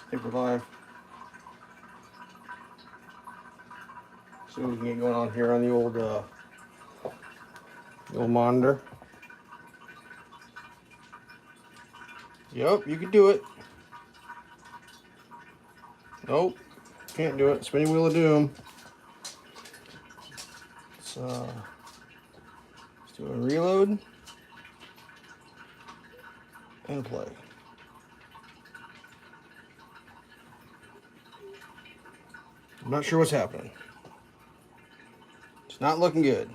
I think we're live. See what we can get going on here on the old monitor. Yep, you can do it. Nope, can't do it. Spinning wheel of doom. Let's do a reload and play. I'm not sure what's happening. It's not looking good.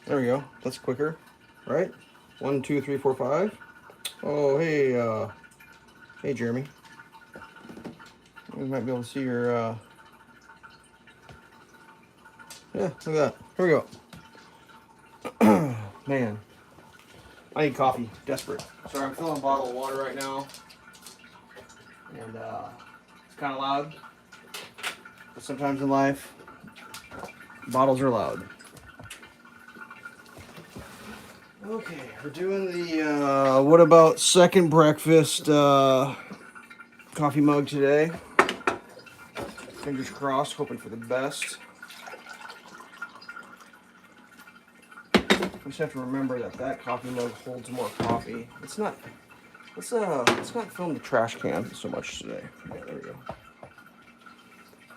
There we go. That's quicker, right? 1, 2, 3, 4, 5. Oh, hey, hey, Jeremy. We might be able to see your. Yeah, look at that. Here we go. Man, I need coffee. Desperate. Sorry, I'm filling a bottle of water right now, and it's kind of loud. But sometimes in life, bottles are loud. Okay, we're doing the what about second breakfast coffee mug today. Fingers crossed, hoping for the best. We just have to remember that coffee mug holds more coffee. Let's not film the trash can so much today. Yeah, there we go.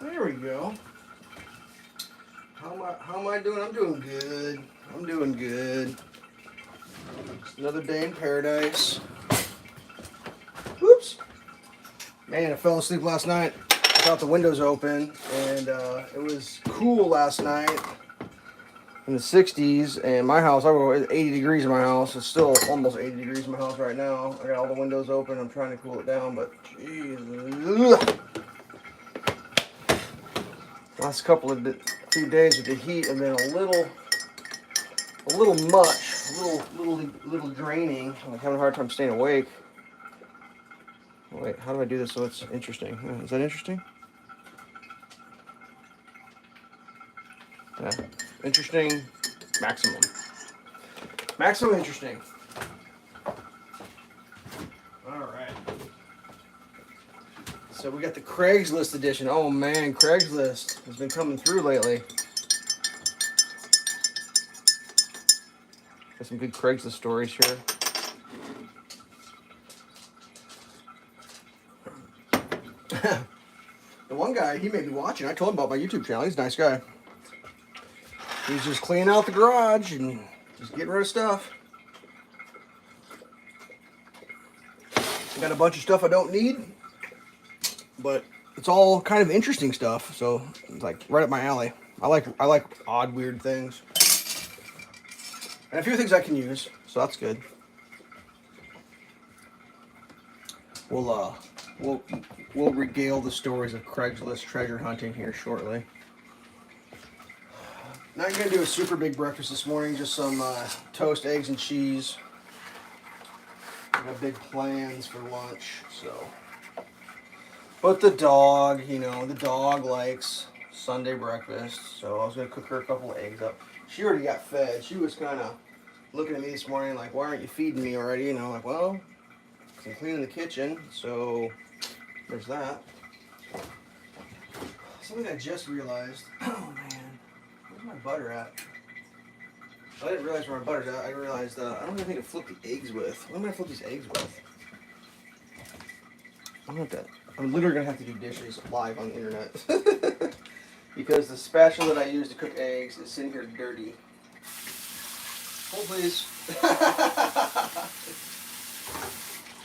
There we go. How am I doing? I'm doing good. I'm doing good. Just another day in paradise. Whoops. Man, I fell asleep last night without the windows open, and it was cool last night in the 60s. And my house, it's 80 degrees in my house. It's still almost 80 degrees in my house right now. I got all the windows open. I'm trying to cool it down, but geez. Last few days with the heat have been a little much, a little draining. I'm having a hard time staying awake. Wait, how do I do this so it's interesting? Is that interesting? Yeah. Interesting. Maximum. Maximum interesting. Alright. So we got the Craigslist edition. Oh man, Craigslist has been coming through lately. Got some good Craigslist stories here. The one guy, he may be watching. I told him about my YouTube channel. He's a nice guy. He's just cleaning out the garage and just getting rid of stuff. I got a bunch of stuff I don't need, but it's all kind of interesting stuff. So it's like right up my alley. I like odd, weird things, and a few things I can use. So that's good. We'll regale the stories of Craigslist treasure hunting here shortly. Not gonna do a super big breakfast this morning, just some toast, eggs, and cheese. I got big plans for lunch, so. But the dog likes Sunday breakfast, so I was gonna cook her a couple of eggs up. She already got fed. She was kind of looking at me this morning like, "Why aren't you feeding me already?" And I'm like, "Well, I'm cleaning the kitchen, so there's that." Something I just realized. Oh man, where's my butter at? I didn't realize where my butter's at. I realized I don't have anything to flip the eggs with. What am I gonna flip these eggs with? I'm literally gonna have to do dishes live on the internet because the spatula that I use to cook eggs is sitting here dirty. Hold please.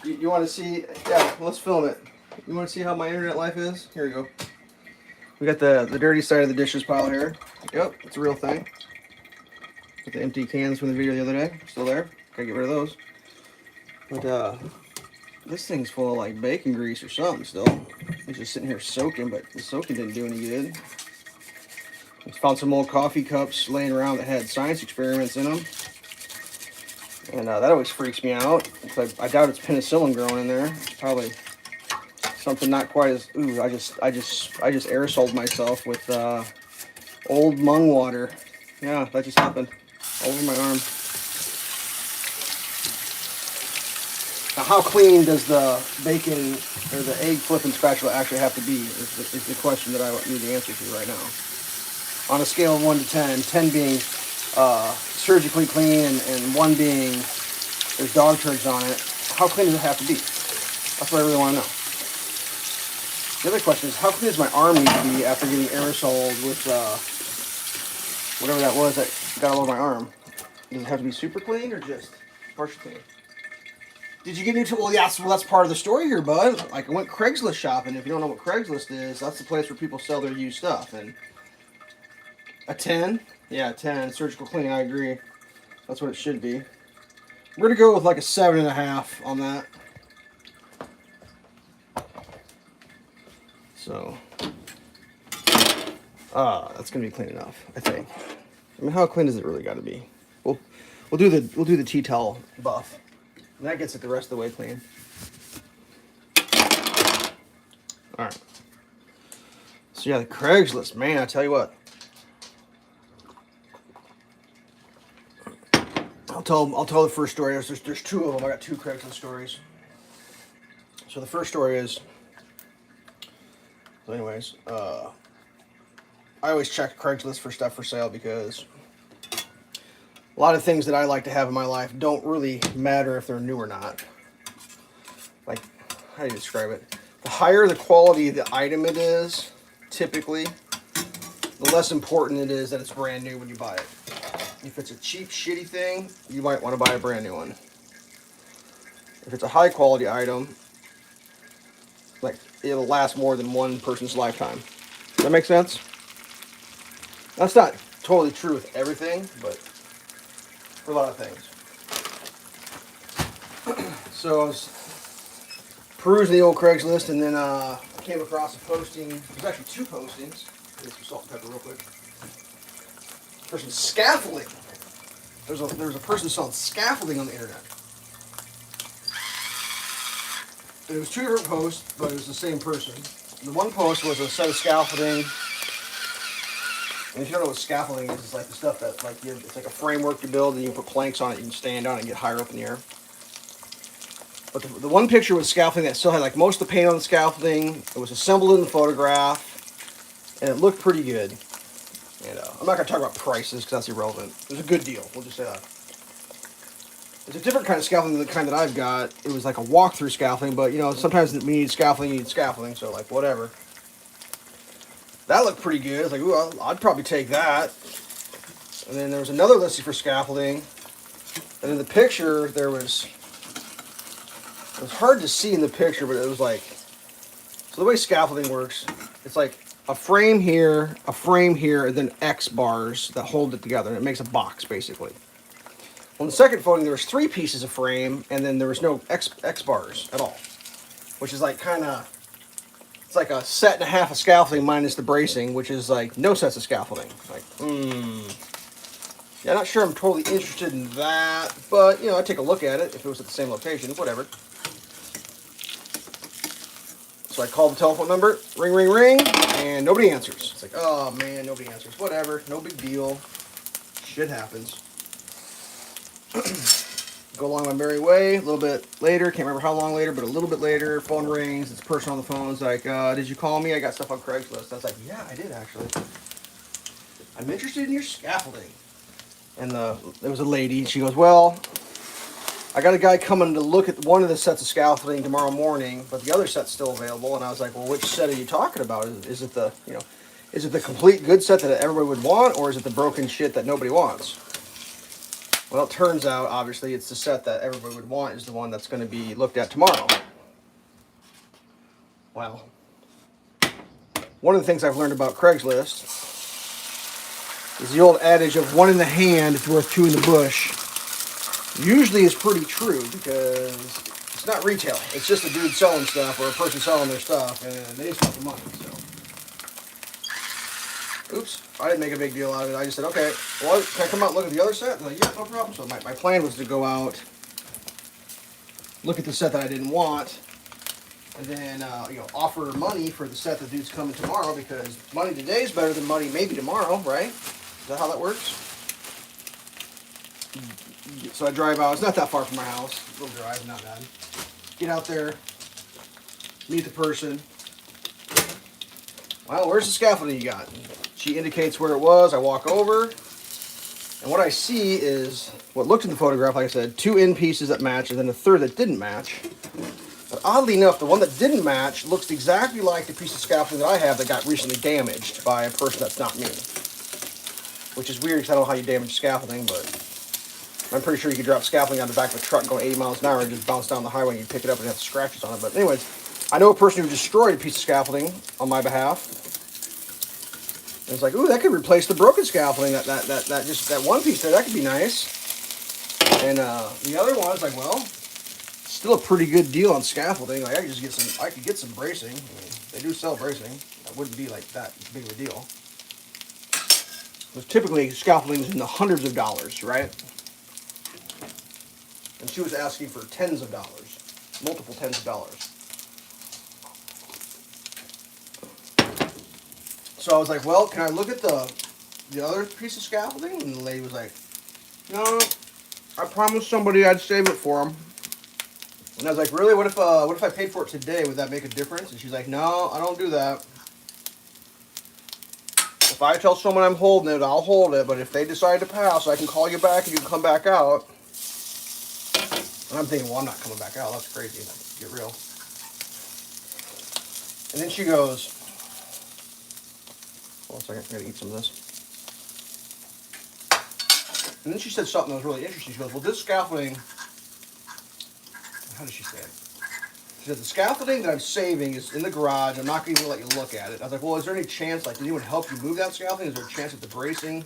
You want to see? Yeah, let's film it. You want to see how my internet life is? Here we go. We got the dirty side of the dishes pile here. Yep, it's a real thing. Got the empty cans from the video the other day. Still there. Gotta get rid of those. But this thing's full of like bacon grease or something still. It's just sitting here soaking, but the soaking didn't do any good. I found some old coffee cups laying around that had science experiments in them. And that always freaks me out. I doubt it's penicillin growing in there. It's probably something not quite as. Ooh, I just aerosoled myself with old mung water. Yeah, that just happened. All over my arm. Now, how clean does the bacon or the egg flipping spatula actually have to be is the question that I need the answer to right now. On a scale of 1 to 10, 10 being surgically clean and 1 being there's dog turds on it, how clean does it have to be? That's what I really want to know. The other question is, how clean does my arm need to be after getting aerosoled with whatever that was that got all over my arm? Does it have to be super clean or just partially clean? Did you get new tools? Well, yeah, well, that's part of the story here, bud. Like, I went Craigslist shopping. If you don't know what Craigslist is, that's the place where people sell their used stuff. And a 10? Yeah, 10. Surgical clean, I agree. That's what it should be. We're going to go with like a 7.5 on that. So, that's going to be clean enough, I think. I mean, how clean does it really got to be? We'll do the tea towel buff. And that gets it the rest of the way clean. All right. So yeah, the Craigslist, man, I tell you what. I'll tell the first story. There's 2 of them. I got 2 Craigslist stories. So the first story is. So anyways, I always check Craigslist for stuff for sale because a lot of things that I like to have in my life don't really matter if they're new or not. Like, how do you describe it? The higher the quality of the item it is, typically, the less important it is that it's brand new when you buy it. If it's a cheap, shitty thing, you might want to buy a brand new one. If it's a high quality item, like, it'll last more than one person's lifetime. Does that make sense? That's not totally true with everything, but for a lot of things. So I was perusing the old Craigslist, and then I came across a posting. There's actually 2 postings. Get some salt and pepper real quick. Person's scaffolding. There's a person selling scaffolding on the internet. And it was 2 different posts, but it was the same person. The one post was a set of scaffolding. And if you don't know what scaffolding is, it's like the stuff that, like, it's like a framework you build, and you can put planks on it, you can stand on it and get higher up in the air. But the one picture was scaffolding that still had, like, most of the paint on the scaffolding. It was assembled in the photograph, and it looked pretty good. And I'm not going to talk about prices because that's irrelevant. It was a good deal. We'll just say that. It's a different kind of scaffolding than the kind that I've got. It was like a walkthrough scaffolding, but, you know, sometimes we need scaffolding, you need scaffolding, so, like, whatever. That looked pretty good. I was like, ooh, I'd probably take that. And then there was another listing for scaffolding. And in the picture, it was hard to see in the picture, but it was like, so the way scaffolding works, it's like a frame here, and then X bars that hold it together, and it makes a box, basically. On the second photo, there was 3 pieces of frame, and then there was no X bars at all, which is like kind of, it's like a set and a half of scaffolding minus the bracing, which is like no sets of scaffolding. Like, yeah, not sure I'm totally interested in that, but, you know, I'd take a look at it if it was at the same location, whatever. So I called the telephone number, ring, ring, ring, and nobody answers. It's like, oh man, nobody answers. Whatever, no big deal. Shit happens. Go along my merry way. A little bit later, can't remember how long later, but a little bit later, phone rings. It's a person on the phone. It's like, did you call me? I got stuff on Craigslist. I was like, yeah, I did actually. I'm interested in your scaffolding. And there was a lady. She goes, well, I got a guy coming to look at one of the sets of scaffolding tomorrow morning, but the other set's still available. And I was like, well, which set are you talking about? Is it the, you know, is it the complete good set that everybody would want, or is it the broken shit that nobody wants? Well, it turns out, obviously, it's the set that everybody would want is the one that's going to be looked at tomorrow. Well, one of the things I've learned about Craigslist is the old adage of 1 in the hand is worth 2 in the bush. Usually is pretty true because it's not retail. It's just a dude selling stuff or a person selling their stuff, and they just want the money. So, oops, I didn't make a big deal out of it. I just said, okay, well, can I come out and look at the other set? And I'm like, yeah, no problem. So my plan was to go out, look at the set that I didn't want, and then you know, offer money for the set the dude's coming tomorrow, because money today is better than money maybe tomorrow, right? Is that how that works? So I drive out. It's not that far from my house. A little drive, not bad. get out there, meet the person. Well, where's the scaffolding you got? She indicates where it was. I walk over, and what I see is what looked in the photograph, like I said, 2 end pieces that match, and then a third that didn't match. But oddly enough, the one that didn't match looks exactly like the piece of scaffolding that I have that got recently damaged by a person that's not me. Which is weird because I don't know how you damage scaffolding, but I'm pretty sure you could drop scaffolding on the back of a truck going 80 miles an hour and just bounce down the highway and you pick it up and have scratches on it. But anyways, I know a person who destroyed a piece of scaffolding on my behalf. And it's like, ooh, that could replace the broken scaffolding. That one piece there, that could be nice. And the other one is like, well, still a pretty good deal on scaffolding. Like I could get some bracing. I mean, they do sell bracing. That wouldn't be like that big of a deal. Because typically scaffolding is in the hundreds of dollars, right? And she was asking for tens of dollars, multiple tens of dollars. So I was like, well, can I look at the other piece of scaffolding? And the lady was like, no, I promised somebody I'd save it for them. And I was like, really? What if I paid for it today? Would that make a difference? And she's like, no, I don't do that. If I tell someone I'm holding it, I'll hold it. But if they decide to pass, I can call you back and you can come back out. And I'm thinking, well, I'm not coming back out. That's crazy. Get real. And then she goes, hold on a second, I gotta eat some of this. And then she said something that was really interesting. She goes, well, this scaffolding, how did she say it? She said, the scaffolding that I'm saving is in the garage. I'm not going to even let you look at it. I was like, well, is there any chance, like, did anyone help you move that scaffolding? Is there a chance that the bracing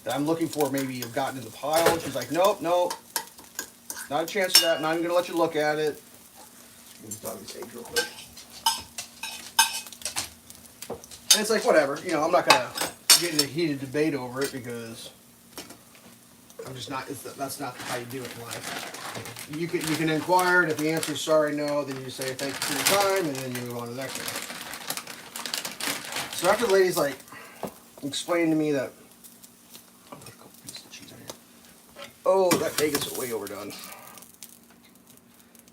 that I'm looking for maybe you've gotten in the pile? And she's like, nope, not a chance of that. Not even going to let you look at it. Let me dog this egg real quick. And it's like, whatever. You know, I'm not going to get into a heated debate over it because I'm just not, that's not how you do it in life. You can inquire, and if the answer is sorry, no, then you say thank you for your time, and then you move on to the next one. So after the lady's like explained to me that, I'll put a couple pieces of cheese on here. Oh, that egg is way overdone.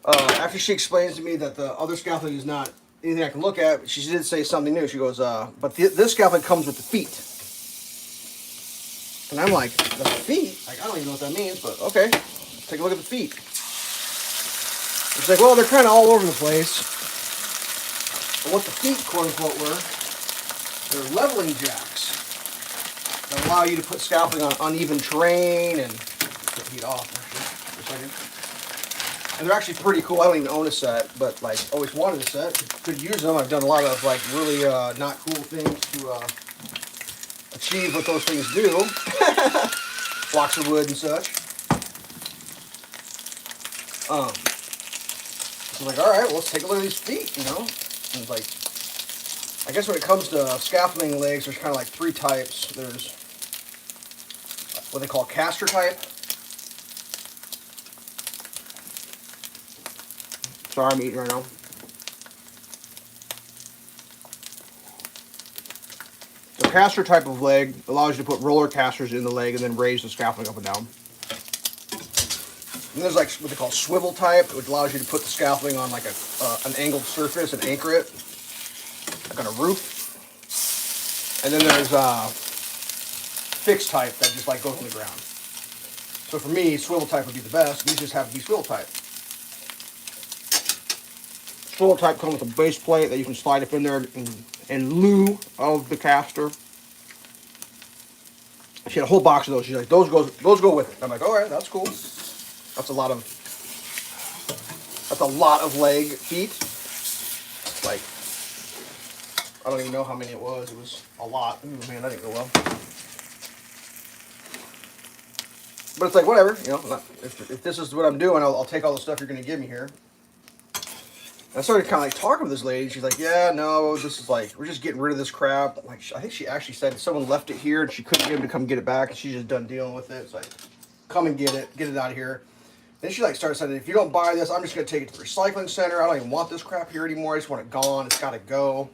After she explains to me that the other scaffolding is not anything I can look at, she did say something new. She goes, but this scaffolding comes with the feet. And I'm like, the feet? Like, I don't even know what that means, but okay. Take a look at the feet. It's like, well, they're kind of all over the place. But what the feet, quote unquote, were, they're leveling jacks that allow you to put scaffolding on uneven terrain and put the feet off, actually, for a second. And they're actually pretty cool. I don't even own a set, but like, always wanted a set. Could use them. I've done a lot of like really not cool things to achieve what those things do. Blocks of wood and such. So I'm like, all right, well, let's take a look at these feet, you know? And it's like, I guess when it comes to scaffolding legs, there's kind of like 3 types. There's what they call caster type. Sorry, I'm eating right now. The caster type of leg allows you to put roller casters in the leg and then raise the scaffolding up and down. And there's like what they call swivel type, which allows you to put the scaffolding on like an angled surface and anchor it, like on a roof. And then there's fixed type that just like goes on the ground. So for me, swivel type would be the best. These just have to be swivel type. Swivel type comes with a base plate that you can slide up in there in lieu of the caster. She had a whole box of those. She's like, those go with it. I'm like, all right, that's cool. That's a lot of leg feet. Like, I don't even know how many it was. It was a lot. Ooh, man, that didn't go well. But it's like, whatever, you know, if this is what I'm doing, I'll take all the stuff you're going to give me here. And I started kind of like talking with this lady. She's like, yeah, no, this is like, we're just getting rid of this crap. Like, I think she actually said someone left it here and she couldn't get him to come get it back. And she's just done dealing with it. It's like, come and get it out of here. Then she like started saying, if you don't buy this, I'm just going to take it to the recycling center. I don't even want this crap here anymore. I just want it gone. It's got to go.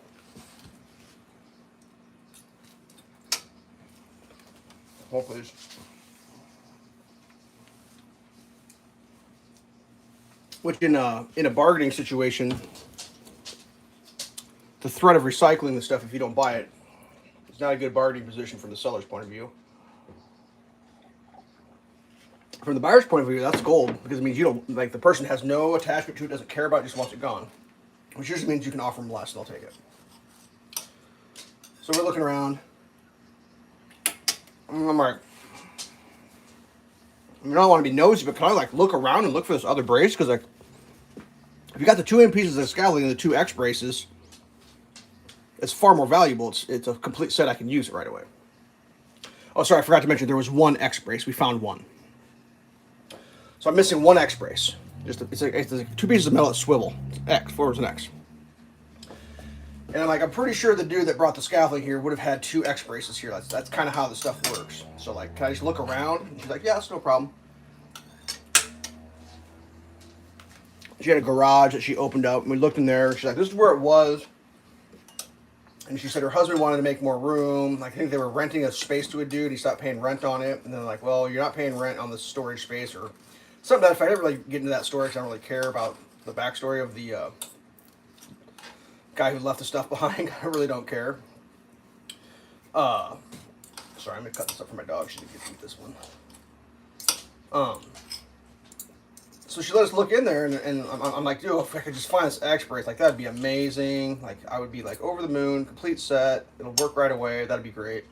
Hold, please. which in a bargaining situation, the threat of recycling the stuff if you don't buy it is not a good bargaining position from the seller's point of view. From the buyer's point of view, that's gold, because it means you don't, like, the person has no attachment to it, doesn't care about it, just wants it gone. Which usually means you can offer them less and they'll take it. So we're looking around. I'm like, I mean, I don't want to be nosy, but can I like look around and look for this other brace? Because like, if you got the 2 pieces of scaffolding and the 2 X braces, it's far more valuable. It's a complete set. I can use it right away. Oh, sorry, I forgot to mention there was 1 X brace. We found 1. So I'm missing 1 X brace. It's like 2 pieces of metal that swivel. X, forwards and X. And I'm like, I'm pretty sure the dude that brought the scaffolding here would have had 2 X braces here. That's kind of how the stuff works. So like, can I just look around? And she's like, yeah, that's no problem. She had a garage that she opened up, and we looked in there. She's like, this is where it was. And she said her husband wanted to make more room. Like, I think they were renting a space to a dude. He stopped paying rent on it. And they're like, well, you're not paying rent on the storage space or something. If I never really get into that story, because I don't really care about the backstory of the guy who left the stuff behind. I really don't care. Sorry, I'm going to cut this up for my dog. She didn't get to eat this one. So she let us look in there, and I'm like, dude, if I could just find this X brace, like, that'd be amazing. Like, I would be, like, over the moon, complete set. It'll work right away. That'd be great.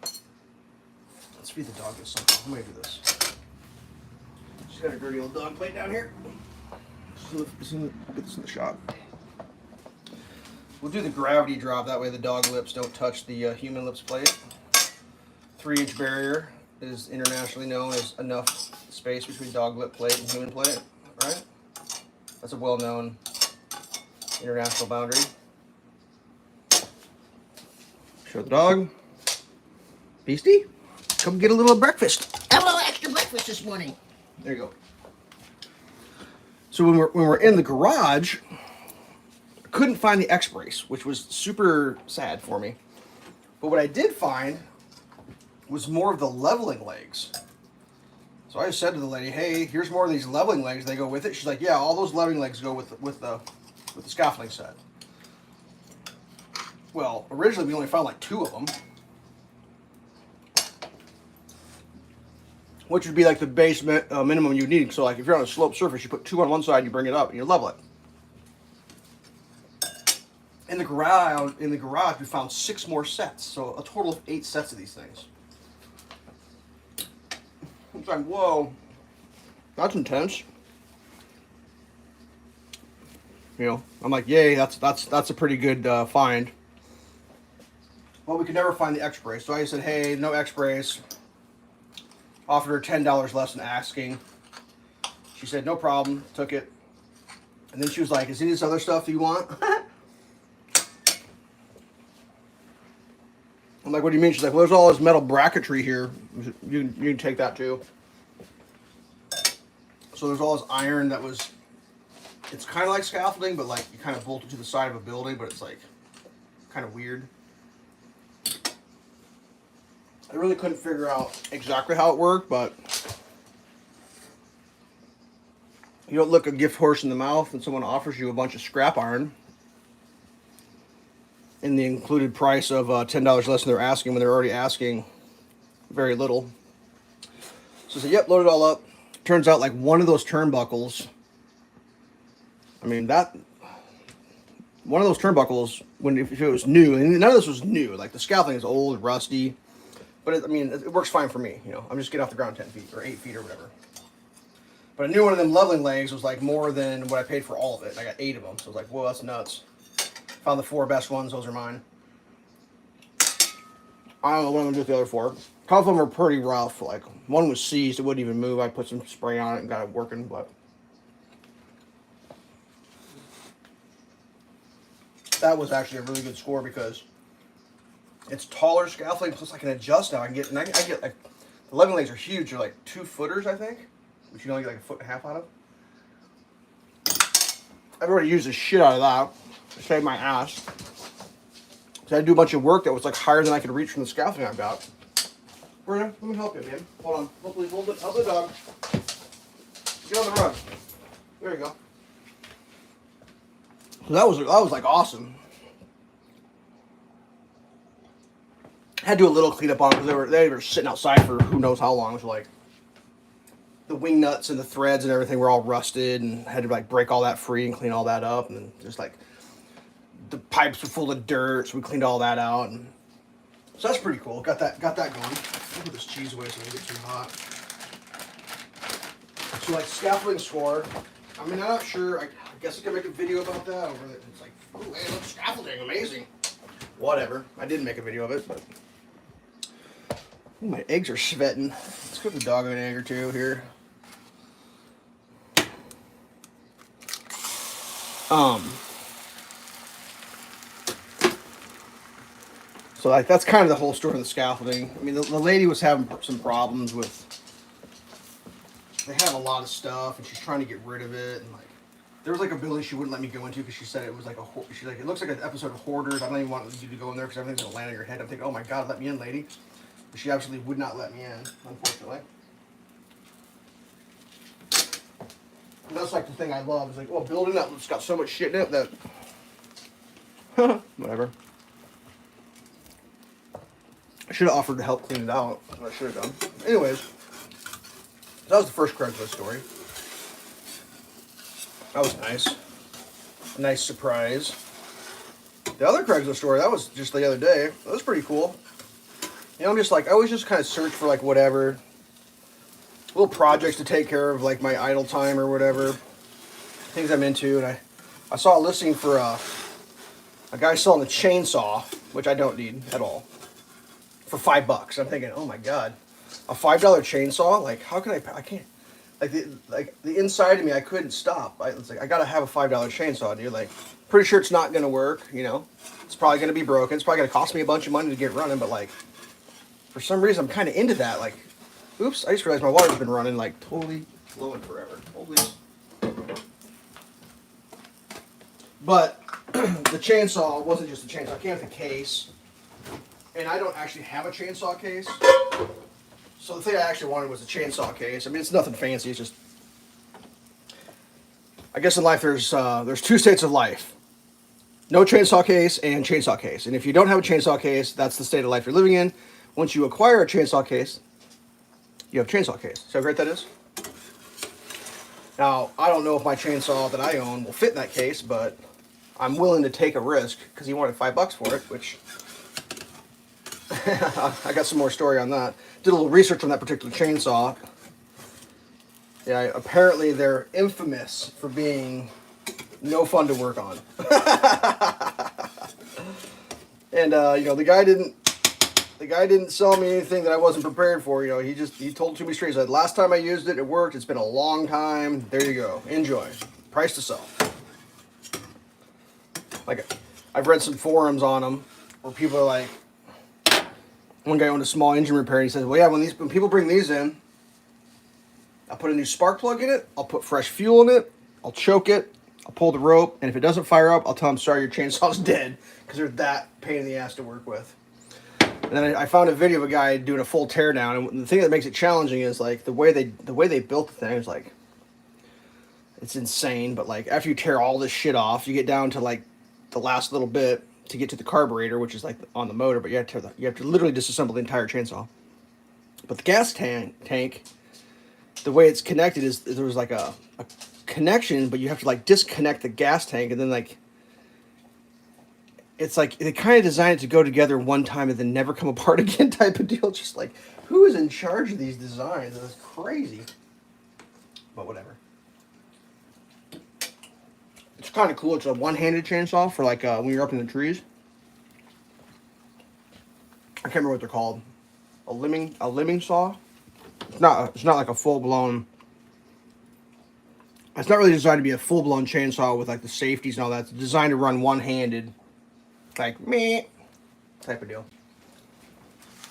Let's feed the dog this something. I'm going to do this. She's got a dirty old dog plate down here. Get this in the shot. We'll do the gravity drop. That way the dog lips don't touch the human lips plate. 3-inch barrier is internationally known as enough space between dog lip plate and human plate, right? That's a well-known international boundary. Show the dog. Beastie, come get a little breakfast. Have a little extra breakfast this morning. There you go. So when we're in the garage, I couldn't find the X brace, which was super sad for me. But what I did find was more of the leveling legs. So I said to the lady, hey, here's more of these leveling legs. They go with it. She's like, yeah, all those leveling legs go with the scaffolding set. Well, originally we only found like 2 of them, which would be like the base minimum you need. So like if you're on a sloped surface, you put 2 on one side, you bring it up, and you level it. In the garage, we found 6 more sets, so a total of 8 sets of these things. It's like, whoa, that's intense. You know, I'm like, yay, that's a pretty good find. Well, we could never find the X brace, so I said, hey, no X brace. Offered her $10 less than asking. She said, no problem, took it. And then she was like, is any of this other stuff you want? I'm like, what do you mean? She's like, well, there's all this metal bracketry here. You can take that too. So there's all this iron that was, it's kind of like scaffolding, but like you kind of bolt it to the side of a building, but it's like kind of weird. I really couldn't figure out exactly how it worked, but you don't look a gift horse in the mouth when someone offers you a bunch of scrap iron in the included price of $10 less than they're asking when they're already asking very little. So I said, yep, load it all up. Turns out like one of those turnbuckles, I mean that, one of those turnbuckles, if it was new, and none of this was new, like the scaffolding is old, rusty, but it works fine for me, you know, I'm just getting off the ground 10 feet or 8 feet or whatever. But I knew one of them leveling legs was like more than what I paid for all of it. I got 8 of them, so I was like, whoa, that's nuts. Found the 4 best ones, those are mine. I don't know what I'm gonna do with the other 4. A couple of them are pretty rough. Like one was seized, it wouldn't even move. I put some spray on it and got it working, but that was actually a really good score because it's taller scaffolding, plus I can adjust now. I get like the leveling legs are huge. They're like 2 footers, I think, which you can only get like 1.5 foot out of. I've already used the shit out of that to save my ass. So I had to do a bunch of work that was like higher than I could reach from the scaffolding I've got. Brenda, let me help you, man. Hold on. Hopefully, hold the dog. Get on the rug. There you go. So that was like awesome. Had to do a little cleanup on them because they were sitting outside for who knows how long. So like the wing nuts and the threads and everything were all rusted, and had to like break all that free and clean all that up, and then just like the pipes were full of dirt, so we cleaned all that out, and so that's pretty cool. Got that going. I'll put this cheese away so it doesn't get too hot. So like scaffolding score. I mean, I'm not sure. I guess I could make a video about that. Over it. It's like, oh, hey, look, scaffolding, amazing. Whatever. I didn't make a video of it, but ooh, my eggs are sweating. Let's cook the dog an egg or two here. So like that's kind of the whole story of the scaffolding. I mean, the lady was having some problems with. They have a lot of stuff, and she's trying to get rid of it. And like, there was like a building she wouldn't let me go into because she said it was like she's like, it looks like an episode of Hoarders. I don't even want you to go in there because everything's gonna land on your head. I'm thinking, oh my god, let me in, lady. But she absolutely would not let me in, unfortunately. And that's like the thing I love. Is like, well, building that's got so much shit in it that whatever. I should have offered to help clean it out. What I should have done. Anyways, that was the first Craigslist story. That was nice. A nice surprise. The other Craigslist story, that was just the other day. That was pretty cool. You know, I'm just like, I always just kind of search for like whatever. Little projects to take care of, like my idle time or whatever. Things I'm into. And I saw a listing for a guy selling a chainsaw, which I don't need at all. For $5. I'm thinking, oh my god, a $5 chainsaw? Like, how can I can't. Like the inside of me, I couldn't stop. It's like I gotta have a $5 chainsaw, dude. Like, pretty sure it's not gonna work. You know, it's probably gonna be broken. It's probably gonna cost me a bunch of money to get running. But like, for some reason, I'm kind of into that. Like, oops, I just realized my water's been running like totally flowing forever. Holy. But the chainsaw wasn't just a chainsaw. It came with a case. And I don't actually have a chainsaw case. So the thing I actually wanted was a chainsaw case. I mean, it's nothing fancy. It's just, I guess in life there's two states of life. No chainsaw case and chainsaw case. And if you don't have a chainsaw case, that's the state of life you're living in. Once you acquire a chainsaw case, you have a chainsaw case. See how great that is? Now, I don't know if my chainsaw that I own will fit in that case, but I'm willing to take a risk because he wanted $5 for it, which I got some more story on that. Did a little research on that particular chainsaw. Yeah, apparently they're infamous for being no fun to work on. And you know, the guy didn't sell me anything that I wasn't prepared for. You know, he told to me straight. He said, last time I used it, it worked. It's been a long time. There you go. Enjoy. Price to sell. Like, I've read some forums on them where people are like, one guy owned a small engine repair, and he says, well, yeah, when people bring these in, I'll put a new spark plug in it, I'll put fresh fuel in it, I'll choke it, I'll pull the rope, and if it doesn't fire up, I'll tell them, sorry, your chainsaw's dead, because they're that pain in the ass to work with. And then I found a video of a guy doing a full teardown, and the thing that makes it challenging is, like, the way they built the thing is, like, it's insane, but, like, after you tear all this shit off, you get down to, like, the last little bit, to get to the carburetor, which is like on the motor, but you have to literally disassemble the entire chainsaw. But the gas tank, the way it's connected is there was like a connection, but you have to like disconnect the gas tank, and then like it's like they kind of designed it to go together one time and then never come apart again type of deal. Just like, who is in charge of these designs? That's crazy. But whatever. It's kind of cool. It's a one-handed chainsaw for like when you're up in the trees. I can't remember what they're called. A limbing saw. It's not like a full-blown. It's not really designed to be a full-blown chainsaw with like the safeties and all that. It's designed to run one-handed, like meh, type of deal.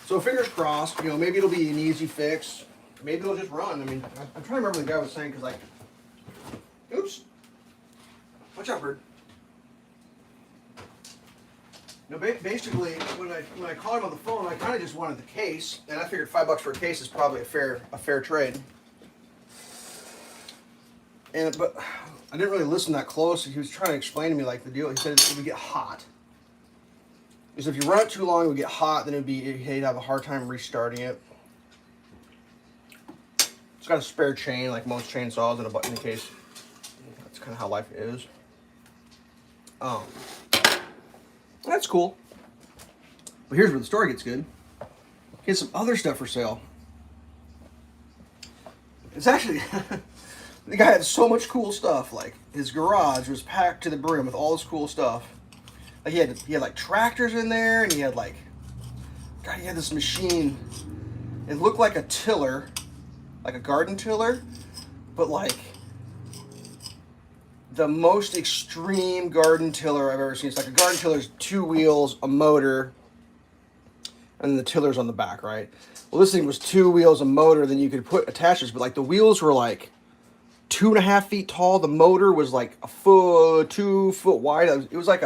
So fingers crossed. You know, maybe it'll be an easy fix. Maybe it'll just run. I mean, I'm trying to remember what the guy was saying because like, oops. Watch out, bird. No, basically, when I called him on the phone, I kind of just wanted the case, and I figured $5 for a case is probably a fair trade. But I didn't really listen that close. He was trying to explain to me like the deal. He said it would get hot. Because if you run it too long, it would get hot. Then he'd have a hard time restarting it. It's got a spare chain like most chainsaws and a button in case. That's kind of how life is. That's cool. But here's where the story gets good. He has some other stuff for sale. It's actually the guy had so much cool stuff. Like his garage was packed to the brim with all this cool stuff. Like he had like tractors in there, and he had like, God, he had this machine. It looked like a tiller, like a garden tiller, but like the most extreme garden tiller I've ever seen. It's like a garden tiller's 2 wheels, a motor, and then the tiller's on the back, right? Well, this thing was 2 wheels, a motor, then you could put attachments, but like the wheels were like 2.5 feet tall. The motor was like a foot, 2 foot wide. It was like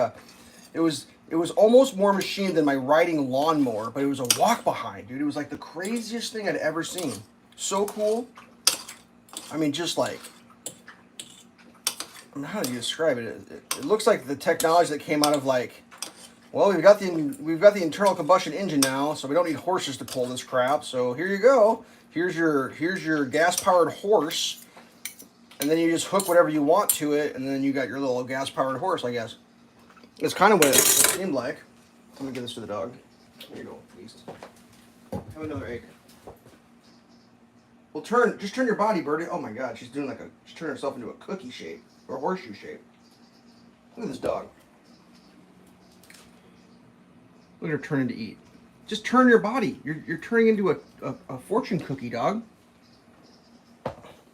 it was almost more machine than my riding lawnmower, but it was a walk behind, dude. It was like the craziest thing I'd ever seen. So cool. I mean, just like, I mean, how do you describe it? It looks like the technology that came out of like, well, we've got the internal combustion engine now, so we don't need horses to pull this crap. So here you go. Here's your gas powered horse, and then you just hook whatever you want to it, and then you got your little gas powered horse, I guess. It's kind of what it seemed like. Let me give this to the dog. Here you go, beast. Have another egg. Well, just turn your body, Birdie. Oh my God, she's turning herself into a cookie shape or a horseshoe shape. Look at this dog. Look at her turning to eat. Just turn your body. You're turning into a fortune cookie, dog.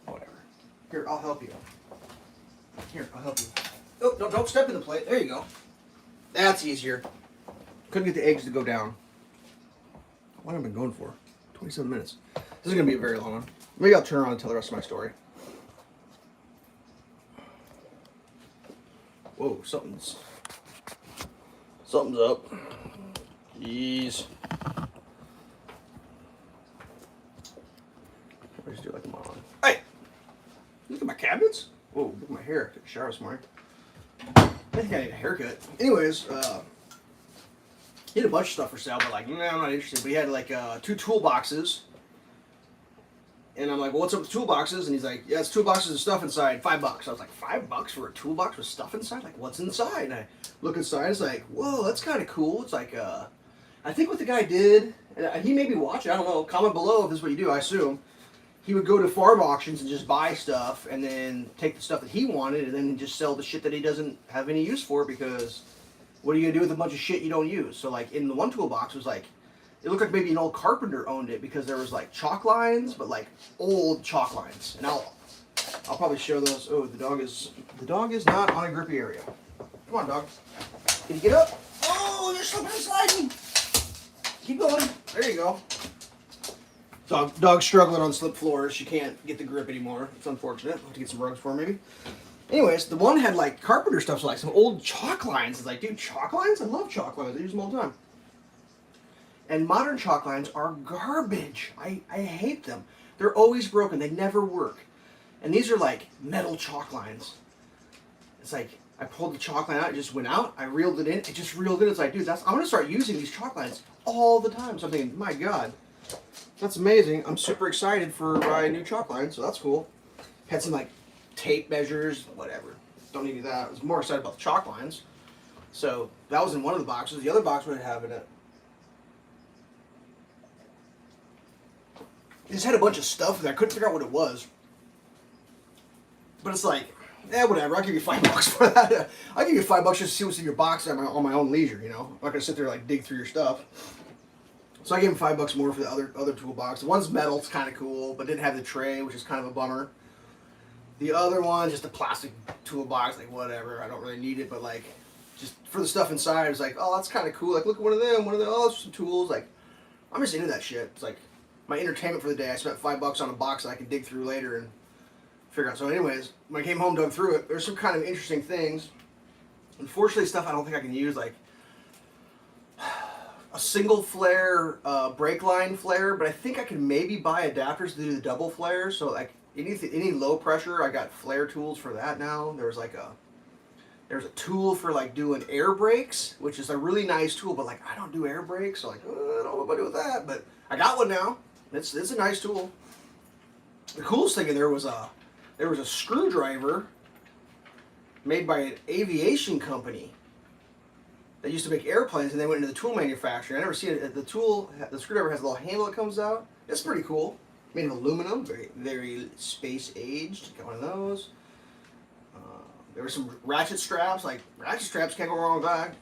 Whatever. Here, I'll help you. Here, I'll help you. Oh, no, don't step in the plate. There you go. That's easier. Couldn't get the eggs to go down. What have I been going for? 27 minutes. This is going to be a very long one. Maybe I'll turn around and tell the rest of my story. Whoa, something's up. Jeez. I just do like a mom. Hey! Look at my cabinets. Whoa, look at my hair. I took a shower this morning. I think I need a haircut. Anyways, he had a bunch of stuff for sale, but like, nah, I'm not interested. But he had like 2 toolboxes. And I'm like, well, what's up with toolboxes? And he's like, yeah, it's toolboxes of stuff inside, $5. I was like, $5 for a toolbox with stuff inside? Like, what's inside? And I look inside, it's like, whoa, that's kind of cool. It's like, I think what the guy did, and he may be watching, I don't know, comment below if this is what you do, I assume. He would go to farm auctions and just buy stuff and then take the stuff that he wanted and then just sell the shit that he doesn't have any use for, because what are you going to do with a bunch of shit you don't use? So like in the one toolbox was like, it looked like maybe an old carpenter owned it, because there was like chalk lines, but like old chalk lines. And I'll probably show those. Oh, the dog is not on a grippy area. Come on, dog. Can you get up? Oh, you're slipping and sliding. Keep going. There you go. Dog's struggling on slip floors. She can't get the grip anymore. It's unfortunate. I'll have to get some rugs for her maybe. Anyways, the one had like carpenter stuff, so like some old chalk lines. It's like, dude, chalk lines? I love chalk lines. I use them all the time. And modern chalk lines are garbage. I hate them. They're always broken. They never work. And these are like metal chalk lines. It's like, I pulled the chalk line out, it just went out. I reeled it in. It just reeled in. It's like, dude, I'm going to start using these chalk lines all the time. So I'm thinking, my God, that's amazing. I'm super excited for my new chalk line, so that's cool. Had some like tape measures, whatever. Don't need that. I was more excited about the chalk lines. So that was in one of the boxes. The other box would have in it. It just had a bunch of stuff in there. I couldn't figure out what it was. But it's like, whatever. I'll give you $5 for that. I'll give you $5 just to see what's in your box on my own leisure, you know. I'm not going to sit there and like dig through your stuff. So I gave him $5 more for the other toolbox. The one's metal, it's kind of cool, but didn't have the tray, which is kind of a bummer. The other one, just a plastic toolbox, like whatever. I don't really need it, but like, just for the stuff inside, I was like, oh, that's kind of cool. Like, look at one of them. Oh, those are some tools. Like, I'm just into that shit. It's like my entertainment for the day. I spent $5 on a box that I could dig through later and figure out. So anyways, when I came home, dug through it, there's some kind of interesting things. Unfortunately, stuff I don't think I can use, like a single flare brake line flare, but I think I can maybe buy adapters to do the double flare. So like any low pressure, I got flare tools for that now. There's a tool for like doing air brakes, which is a really nice tool, but like I don't do air brakes, so like I don't know what to do with that. But I got one now. It's a nice tool. The coolest thing in there was a screwdriver made by an aviation company that used to make airplanes, and they went into the tool manufacturer. I never seen it. The screwdriver has a little handle that comes out. It's pretty cool. Made of aluminum, very space aged. Got one of those. There were some ratchet straps. Like ratchet straps can't go wrong with that.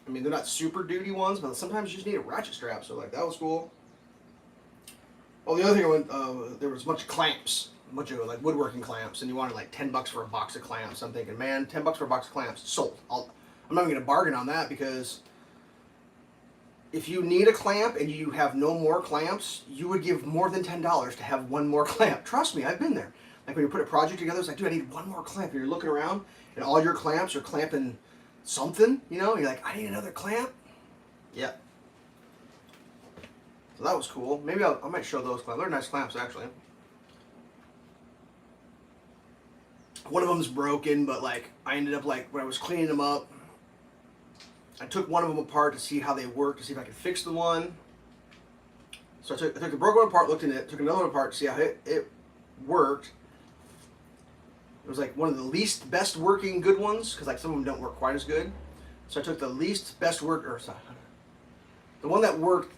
I mean, they're not super duty ones, but sometimes you just need a ratchet strap. So like that was cool. Oh, the other thing there was a bunch of clamps, a bunch of like woodworking clamps, and you wanted like $10 for a box of clamps. I'm thinking, man, $10 for a box of clamps, sold. I'm not even gonna bargain on that, because if you need a clamp and you have no more clamps, you would give more than $10 to have one more clamp. Trust me, I've been there. Like when you put a project together, it's like, dude, I need one more clamp. And you're looking around, and all your clamps are clamping something, you know? You're like, I need another clamp. Yeah. So that was cool. Maybe I might show those clamps. They're nice clamps, actually. One of them's broken, but like I ended up like when I was cleaning them up, I took one of them apart to see how they work, to see if I could fix the one. So I took the broken one apart, looked in it, took another one apart to see how it worked. It was like one of the least best working good ones, because like some of them don't work quite as good. So I took the least best the one that worked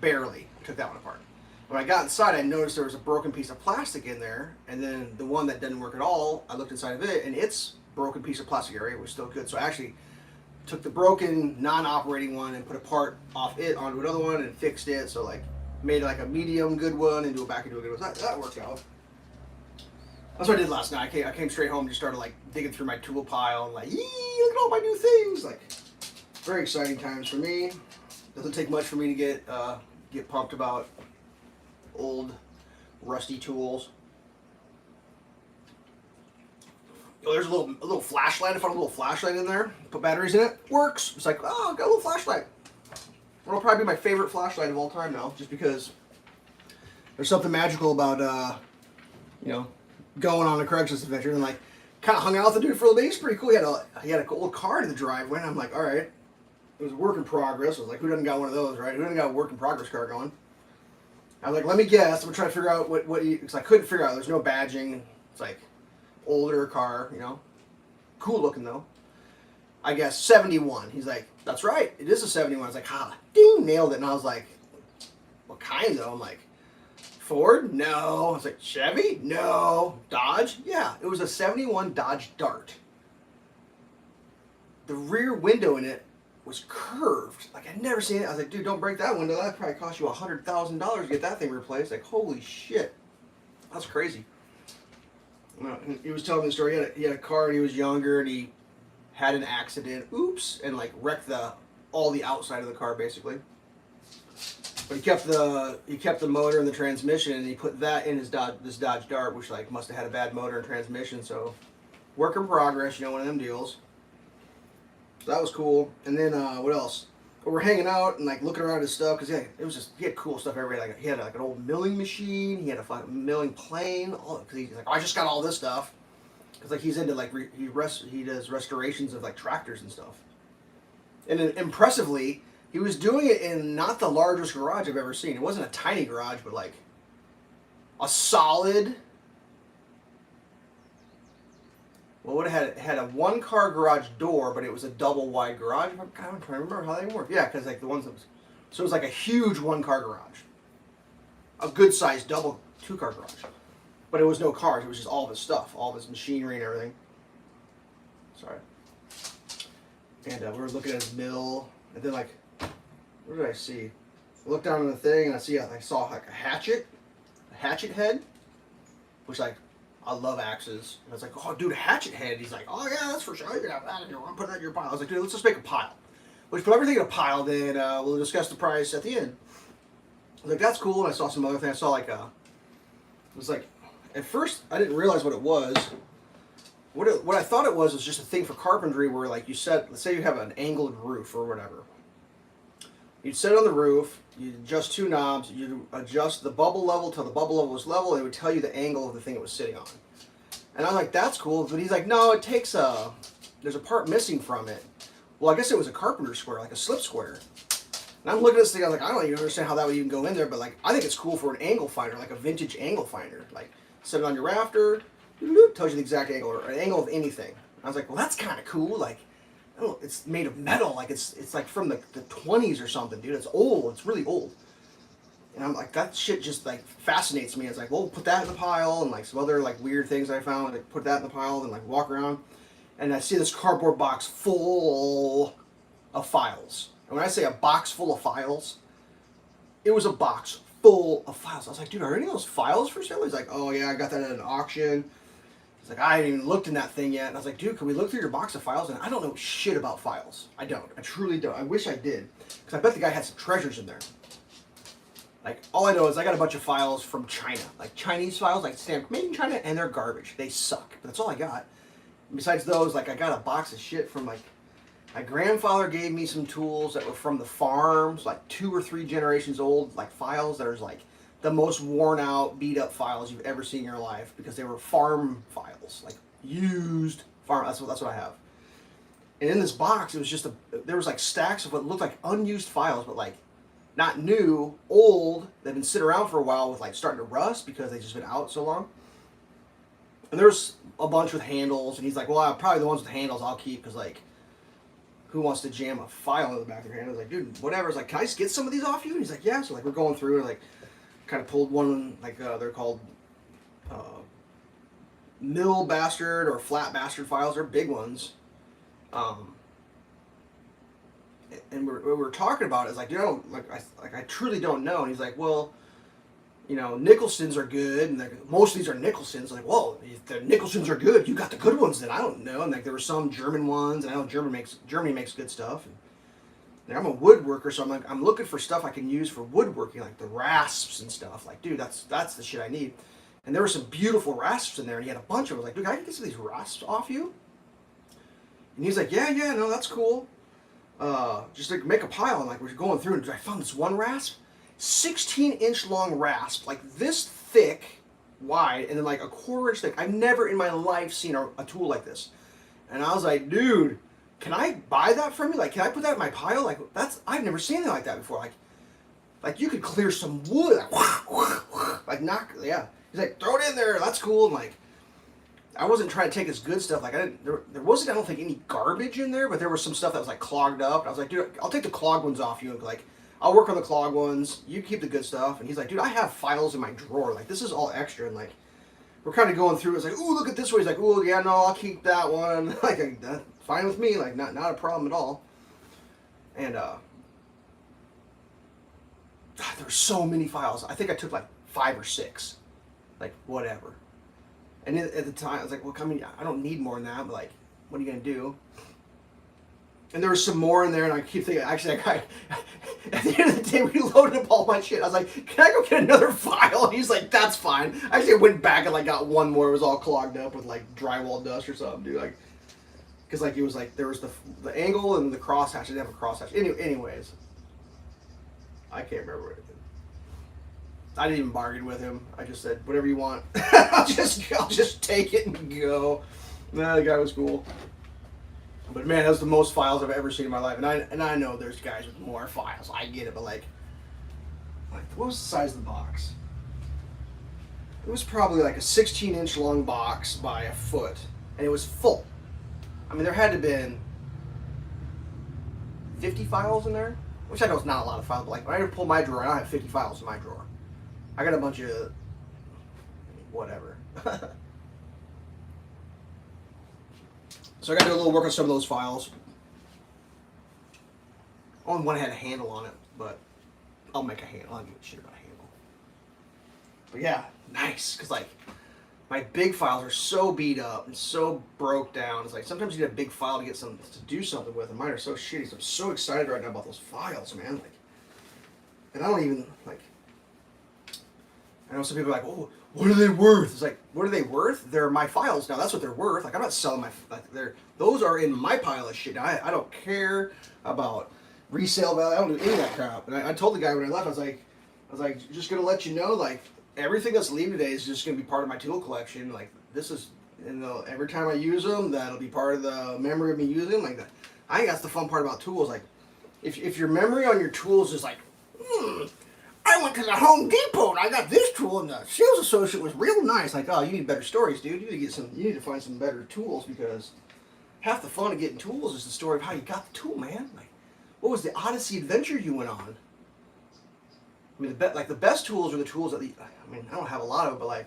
barely. I took that one apart. When I got inside, I noticed there was a broken piece of plastic in there, and then the one that didn't work at all, I looked inside of it, and its broken piece of plastic area was still good. So I actually took the broken non-operating one and put a part off it onto another one and fixed it. So like made like a medium good one and do it back into a good one. That worked out. That's what I did last night. I came straight home and just started like digging through my tool pile and like, yee, look at all my new things. Like, very exciting times for me. Doesn't take much for me to get pumped about old rusty tools. Oh, there's a little flashlight. I found a little flashlight in there. Put batteries in it. Works. It's like, oh, I've got a little flashlight. It'll probably be my favorite flashlight of all time now, just because there's something magical about going on a Craigslist adventure, and like kind of hung out with the dude for a little bit. He's pretty cool. He had a old car in the driveway, and I'm like, all right. It was a work in progress. I was like, who doesn't got one of those, right? Who doesn't got a work in progress car going? I was like, let me guess. I'm gonna try to figure out because I couldn't figure out. There's no badging. It's like older car, cool looking though. I guess 71. He's like, that's right. It is a 71. I was like, ding, nailed it. And I was like, what kind though? I'm like, Ford? No. I was like, Chevy? No. Dodge? Yeah. It was a 71 Dodge Dart. The rear window in it was curved. Like, I'd never seen it. I was like, dude, don't break that window. That'd probably cost you $100,000 to get that thing replaced. Like, holy shit. That's crazy. He was telling me the story. He had a car and he was younger and he had an accident. Oops. And like wrecked all the outside of the car basically. But he kept the motor and the transmission, and he put that in this Dodge Dart, which like must have had a bad motor and transmission. So work in progress, one of them deals. So that was cool. And then what else? But we're hanging out and like looking around his stuff, because he had cool stuff everywhere. Like he had like an old milling machine. He had a fucking milling plane. Because he's like, I just got all this stuff. Because like he's into like he does restorations of like tractors and stuff. And then, impressively, he was doing it in not the largest garage I've ever seen. It wasn't a tiny garage, but like a solid. Well, it had a one-car garage door, but it was a double-wide garage. I'm trying to remember how they worked. Yeah, because like the ones so it was like a huge one-car garage, a good-sized double two-car garage, but it was no cars. It was just all of his stuff, all of his machinery and everything. Sorry. And we were looking at his mill, and then like, what did I see? I looked down on the thing, and I saw like a hatchet head, which like. I love axes. And I was like, oh, dude, a hatchet head. He's like, oh, yeah, that's for sure. You can have that in your, I'm putting that in your pile. I was like, dude, let's just make a pile. Let's put everything in a pile, then we'll discuss the price at the end. I was like, that's cool. And I saw some other things. I saw like it was like, at first, I didn't realize what it was. What I thought it was just a thing for carpentry where, like, let's say you have an angled roof or whatever. You'd sit on the roof, you'd adjust 2 knobs, you'd adjust the bubble level till the bubble level was level, and it would tell you the angle of the thing it was sitting on. And I'm like, that's cool, but he's like, no, it takes there's a part missing from it. Well, I guess it was a carpenter square, like a slip square. And I'm looking at this thing, I'm like, I don't even understand how that would even go in there, but like, I think it's cool for an angle finder, like a vintage angle finder. Like, set it on your rafter, tells you the exact angle, or an angle of anything. I was like, well, that's kind of cool. Like, I don't know, it's made of metal. Like, it's like from the 20s or something, dude. It's old. It's really old. And I'm like, that shit just like fascinates me. It's like, well, put that in the pile, and like some other like weird things I found. Like, put that in the pile and like walk around, and I see this cardboard box full of files. And when I say a box full of files, it was a box full of files. I was like, dude, are any of those files for sale? He's like, oh yeah, I got that at an auction. He's like, I haven't even looked in that thing yet. And I was like, dude, can we look through your box of files? And I don't know shit about files. I don't. I truly don't. I wish I did. Because I bet the guy had some treasures in there. Like, all I know is I got a bunch of files from China. Like, Chinese files, like stamped made in China, and they're garbage. They suck. But that's all I got. And besides those, like, I got a box of shit from, like, my grandfather gave me some tools that were from the farms, like 2 or 3 generations old, like files that are like the most worn out, beat up files you've ever seen in your life because they were farm files, like used farm. That's what I have. And in this box, it was just there was like stacks of what looked like unused files, but like not new, old. They've been sitting around for a while with like starting to rust because they've just been out so long. And there's a bunch with handles, and he's like, well, probably the ones with handles I'll keep because like, who wants to jam a file in the back of their hand? I was like, dude, whatever. I was like, can I just get some of these off you? And he's like, yeah. So like we're going through and like kind of pulled one, like they're called mill bastard or flat bastard files. They're big ones. And we're talking about it. It's like, dude, I truly don't know. And he's like, well, you know, Nicholsons are good, and like, most of these are Nicholsons. Like, whoa, if the Nicholsons are good, you got the good ones then. I don't know. And like, there were some German ones, and I know Germany makes good stuff. And I'm a woodworker, so I'm looking for stuff I can use for woodworking, like the rasps and stuff. Like, dude, that's the shit I need. And there were some beautiful rasps in there, and he had a bunch of them. I was like, dude, I can get some of these rasps off you. And he's like, yeah, no, that's cool. Just like make a pile. And like we're going through, and I found this one rasp. 16-inch long rasp, like this thick, wide, and then like a 1/4 inch thick. I've never in my life seen a tool like this. And I was like, dude, can I buy that from you? Like, can I put that in my pile? Like, I've never seen anything like that before. Like you could clear some wood, like knock, yeah. He's like, throw it in there, that's cool. And like, I wasn't trying to take his good stuff. Like, there wasn't, I don't think, any garbage in there, but there was some stuff that was like clogged up. And I was like, dude, I'll take the clogged ones off you, and like, I'll work on the clog ones. You keep the good stuff. And he's like, dude, I have files in my drawer. Like, this is all extra. And like, we're kind of going through. It's like, ooh, look at this one. He's like, ooh, yeah, no, I'll keep that one. Like, that's fine with me. Like, not a problem at all. And there's so many files. I think I took like 5 or 6. Like, whatever. And at the time, I was like, well, I mean, I don't need more than that. But like, what are you gonna do? And there was some more in there, and I keep thinking, actually, at the end of the day, we loaded up all my shit. I was like, can I go get another file? And he's like, that's fine. I actually went back and like got one more. It was all clogged up with like drywall dust or something, dude. Like, because like it was like there was the angle and the crosshatch. I didn't have a crosshatch. Anyways, I can't remember what it did. I didn't even bargain with him. I just said, whatever you want. I'll just take it and go. Nah, the guy was cool. But man, that's the most files I've ever seen in my life. And I know there's guys with more files. I get it, but like what was the size of the box? It was probably like a 16-inch long box by a foot, and it was full. I mean, there had to have been 50 files in there, which I know is not a lot of files, but like when I pull my drawer, I don't have 50 files in my drawer. I got a bunch of whatever. So I got to do a little work on some of those files. Only one had a handle on it, but I'll make a handle. I don't give a shit about a handle. But yeah, nice. Because like, my big files are so beat up and so broke down. It's like sometimes you need a big file to get something to do something with, and mine are so shitty. So I'm so excited right now about those files, man. Like, and I don't even like. I know some people are like, oh, what are they worth? It's like, what are they worth? They're my files now. That's what they're worth. Like, I'm not selling those are in my pile of shit. I don't care about resale value. I don't do any of that crap. And I told the guy when I left, I was like, just gonna let you know, like, everything that's leaving today is just gonna be part of my tool collection. Like, this is, every time I use them, that'll be part of the memory of me using them. Like that. I think that's the fun part about tools. Like, if your memory on your tools is like, I went to the Home Depot and I got this tool, and the sales associate was real nice. Like, oh, you need better stories, dude. You need to find some better tools, because half the fun of getting tools is the story of how you got the tool, man. Like, what was the Odyssey adventure you went on? I mean, the best tools are the tools that I don't have a lot of it, but like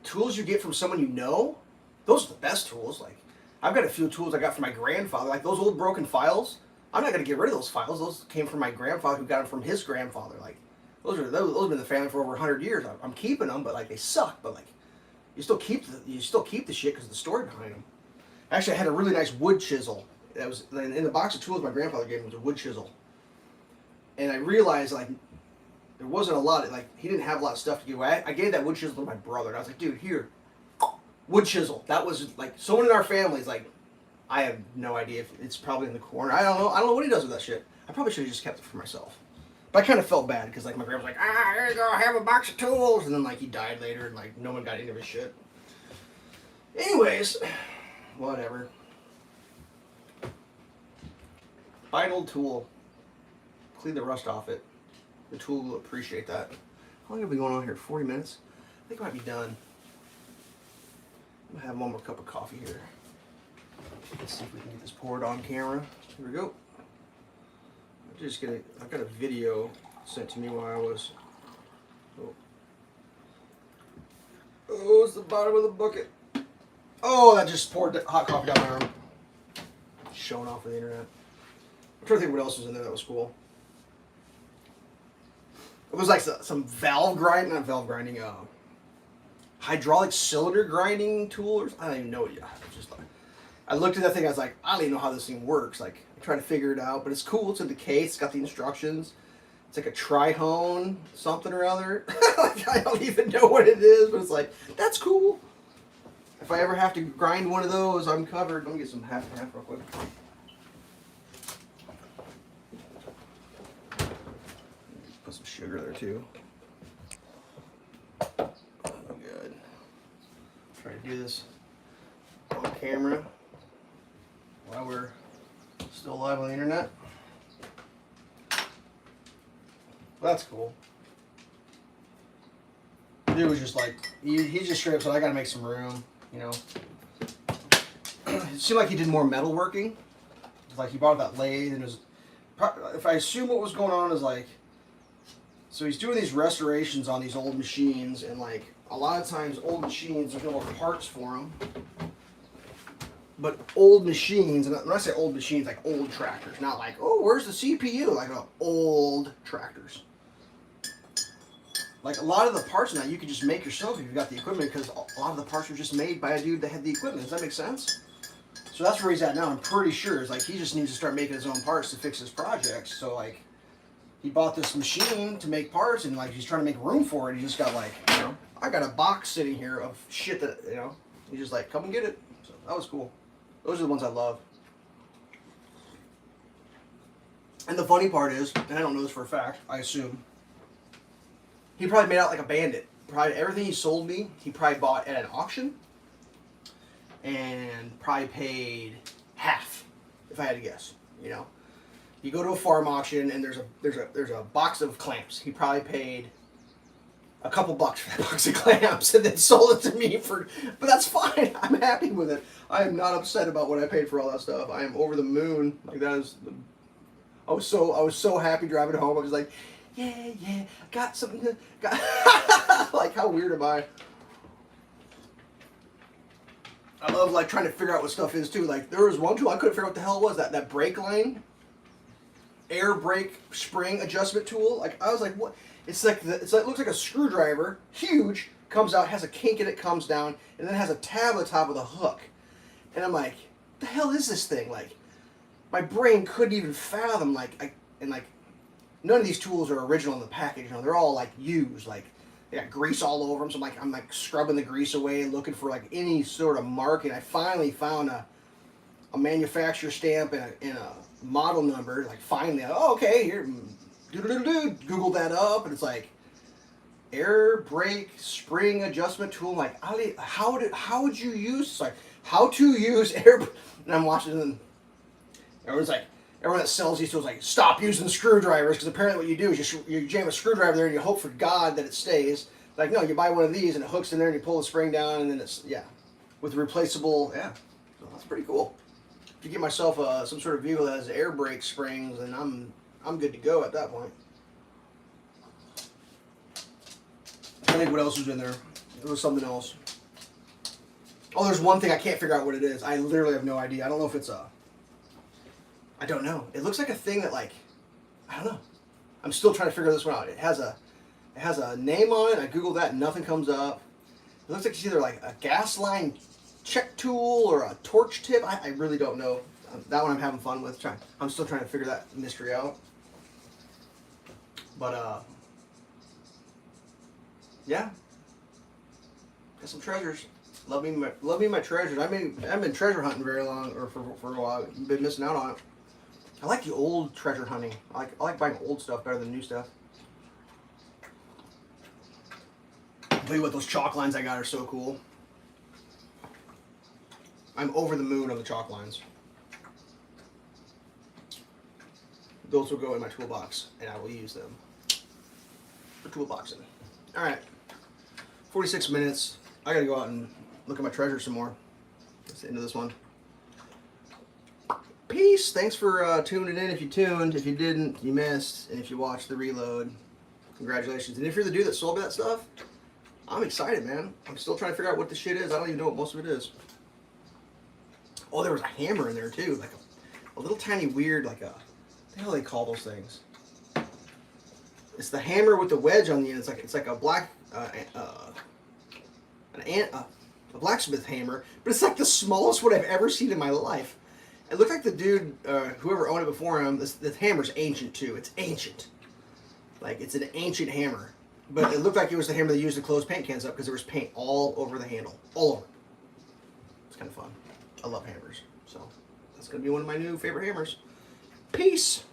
tools you get from someone you know, those are the best tools. Like, I've got a few tools I got from my grandfather, like those old broken files. I'm not gonna get rid of those files. Those came from my grandfather, who got them from his grandfather. Like, those have been in the family for over 100 years. I'm keeping them, but like they suck. But like, you still keep the shit because of the story behind them. Actually, I had a really nice wood chisel. That was in the box of tools my grandfather gave me, was a wood chisel. And I realized, like, there wasn't a lot, like, he didn't have a lot of stuff to give away. I gave that wood chisel to my brother, and I was like, dude, here, wood chisel. That was, like, someone in our family is like, I have no idea if it's probably in the corner. I don't know what he does with that shit. I probably should have just kept it for myself. But I kind of felt bad, because, like, my grandma was like, there you go, I have a box of tools. And then, like, he died later, and, like, no one got any of his shit. Anyways, whatever. Buy an old tool. Clean the rust off it. The tool will appreciate that. How long have we been going on here? 40 minutes? I think I might be done. I'm gonna have one more cup of coffee here. Let's see if we can get this poured on camera. Here we go. I got a video sent to me while I was. Oh, it's the bottom of the bucket. Oh, that just poured hot coffee down my arm. Showing off on the internet. I'm trying to think what else was in there that was cool. It was like some hydraulic cylinder grinding tool. I don't even know it yet. I looked at that thing. I was like, I don't even know how this thing works. Like, I tried to figure it out, but it's cool. It's in the case. It's got the instructions. It's like a trihone something or other. Like, I don't even know what it is, but it's like, that's cool. If I ever have to grind one of those, I'm covered. Let me get some half and half real quick. Put some sugar there too. Oh, good. Try to do this on camera while we're still live on the internet. That's cool. Dude was just like, he just straight up said, I gotta make some room, you know. It seemed like he did more metalworking. It's like he bought that lathe, and it was, if I assume what was going on is like, so he's doing these restorations on these old machines, and like a lot of times old machines, there's no parts for them. But old machines, and when I say old machines, like old tractors, not like, oh, where's the CPU? Like old tractors. Like a lot of the parts now you can just make yourself if you've got the equipment, because a lot of the parts were just made by a dude that had the equipment. Does that make sense? So that's where he's at now. I'm pretty sure it's like he just needs to start making his own parts to fix his projects. So like, he bought this machine to make parts, and like he's trying to make room for it. He just got like, you know, I got a box sitting here of shit that, you know, he's just like, come and get it. So that was cool. Those are the ones I love. And the funny part is, and I don't know this for a fact, I assume, he probably made out like a bandit. Probably everything he sold me, he probably bought at an auction, and probably paid half, if I had to guess. You know, you go to a farm auction and there's a box of clamps. He probably paid a couple bucks for that box of clamps and then sold it to me for. But that's fine. I'm happy with it. I am not upset about what I paid for all that stuff. I am over the moon. Like that is. I was so happy driving home. I was like, yeah, got something. Like, how weird am I? I love like trying to figure out what stuff is too. Like there was one tool I couldn't figure out what the hell it was. That brake line, air brake spring adjustment tool. Like I was like, what? It looks like a screwdriver, huge, comes out, has a kink in it, comes down, and then has a tab on the top with a hook. And I'm like, what the hell is this thing? Like, my brain couldn't even fathom, none of these tools are original in the package, you know, they're all like used, like, they got grease all over them, so I'm like scrubbing the grease away, looking for like any sort of mark, and I finally found a a manufacturer stamp and a model number. Like finally, oh, okay, here, Google that up, and it's like air brake spring adjustment tool. I'm like, Ali, how would you use? It's like how to use air. And I'm watching, and everyone's like, everyone that sells these tools like, stop using screwdrivers, because apparently what you do is you jam a screwdriver there and you hope for God that it stays. Like, no, you buy one of these and it hooks in there and you pull the spring down, and then it's, yeah, with replaceable, yeah. So that's pretty cool. If you get myself some sort of vehicle that has air brake springs, then I'm good to go at that point. I think what else was in there? There was something else. Oh, there's one thing I can't figure out what it is. I literally have no idea. I don't know if it's I don't know. It looks like a thing that, like, I don't know. I'm still trying to figure this one out. It has a name on it. I Googled that and nothing comes up. It looks like it's either like a gas line check tool or a torch tip. I really don't know. That one I'm having fun with. I'm still trying to figure that mystery out. But yeah, got some treasures. Love me my treasures. I mean, I haven't been treasure hunting very long, or for a while. Been missing out on it. I like the old treasure hunting. I like buying old stuff better than new stuff. I'll tell you what, those chalk lines I got are so cool. I'm over the moon on the chalk lines. Those will go in my toolbox, and I will use them for toolboxing. All right, 46 minutes. I gotta go out and look at my treasure some more. That's the end of this one. Peace. Thanks for tuning in. If you tuned, if you didn't, you missed, and if you watched the reload, congratulations. And if you're the dude that sold me that stuff, I'm excited, man. I'm still trying to figure out what the shit is. I don't even know what most of it is. Oh, there was a hammer in there too, like a little tiny weird, like a, what the hell do they call those things? It's the hammer with the wedge on the end. It's like a black, a blacksmith hammer, but it's like the smallest one I've ever seen in my life. It looked like the dude, whoever owned it before him, this hammer's ancient too. It's ancient. Like, it's an ancient hammer. But it looked like it was the hammer they used to close paint cans up, because there was paint all over the handle. All over. It's kind of fun. I love hammers. So, that's going to be one of my new favorite hammers. Peace!